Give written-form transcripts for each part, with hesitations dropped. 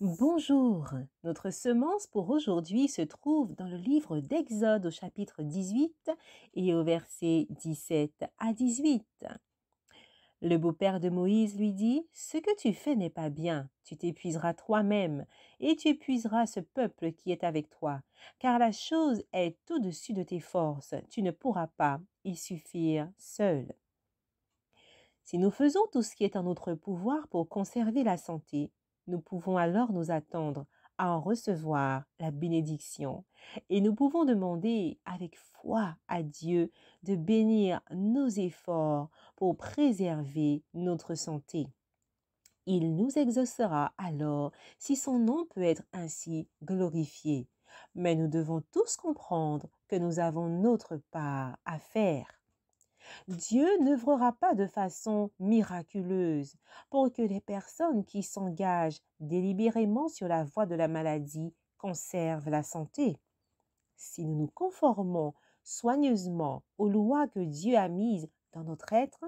Bonjour, notre semence pour aujourd'hui se trouve dans le livre d'Exode au chapitre 18 et au verset 17 à 18. Le beau-père de Moïse lui dit, ce que tu fais n'est pas bien, tu t'épuiseras toi-même et tu épuiseras ce peuple qui est avec toi, car la chose est au-dessus de tes forces, tu ne pourras pas y suffire seul. Si nous faisons tout ce qui est en notre pouvoir pour conserver la santé, nous pouvons alors nous attendre à en recevoir la bénédiction et nous pouvons demander avec foi à Dieu de bénir nos efforts pour préserver notre santé. Il nous exaucera alors si son nom peut être ainsi glorifié. Mais nous devons tous comprendre que nous avons notre part à faire. Dieu n'œuvrera pas de façon miraculeuse pour que les personnes qui s'engagent délibérément sur la voie de la maladie conservent la santé. Si nous nous conformons soigneusement aux lois que Dieu a mises dans notre être,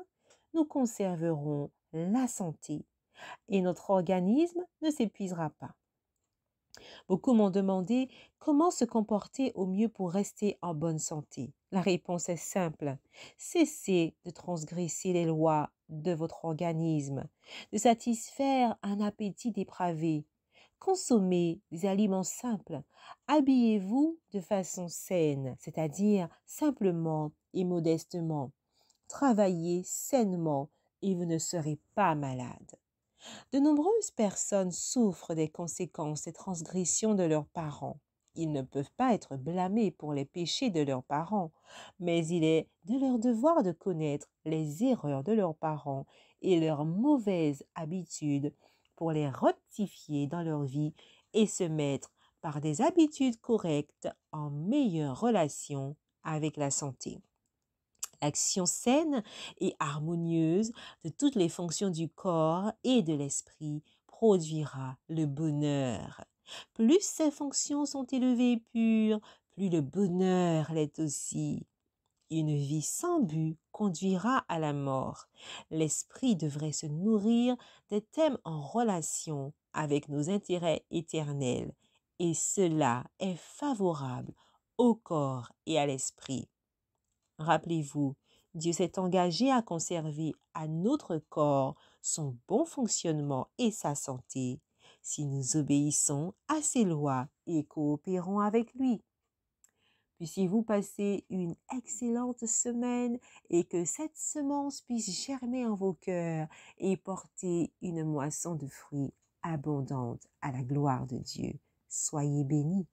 nous conserverons la santé et notre organisme ne s'épuisera pas. Beaucoup m'ont demandé comment se comporter au mieux pour rester en bonne santé. La réponse est simple. Cessez de transgresser les lois de votre organisme, de satisfaire un appétit dépravé. Consommez des aliments simples. Habillez-vous de façon saine, c'est-à-dire simplement et modestement. Travaillez sainement et vous ne serez pas malade. De nombreuses personnes souffrent des conséquences des transgressions de leurs parents. Ils ne peuvent pas être blâmés pour les péchés de leurs parents, mais il est de leur devoir de connaître les erreurs de leurs parents et leurs mauvaises habitudes pour les rectifier dans leur vie et se mettre par des habitudes correctes en meilleure relation avec la santé. L'action saine et harmonieuse de toutes les fonctions du corps et de l'esprit produira le bonheur. Plus ces fonctions sont élevées et pures, plus le bonheur l'est aussi. Une vie sans but conduira à la mort. L'esprit devrait se nourrir des thèmes en relation avec nos intérêts éternels, et cela est favorable au corps et à l'esprit. Rappelez-vous, Dieu s'est engagé à conserver à notre corps son bon fonctionnement et sa santé si nous obéissons à ses lois et coopérons avec lui. Puissiez-vous passer une excellente semaine et que cette semence puisse germer en vos cœurs et porter une moisson de fruits abondante à la gloire de Dieu. Soyez bénis.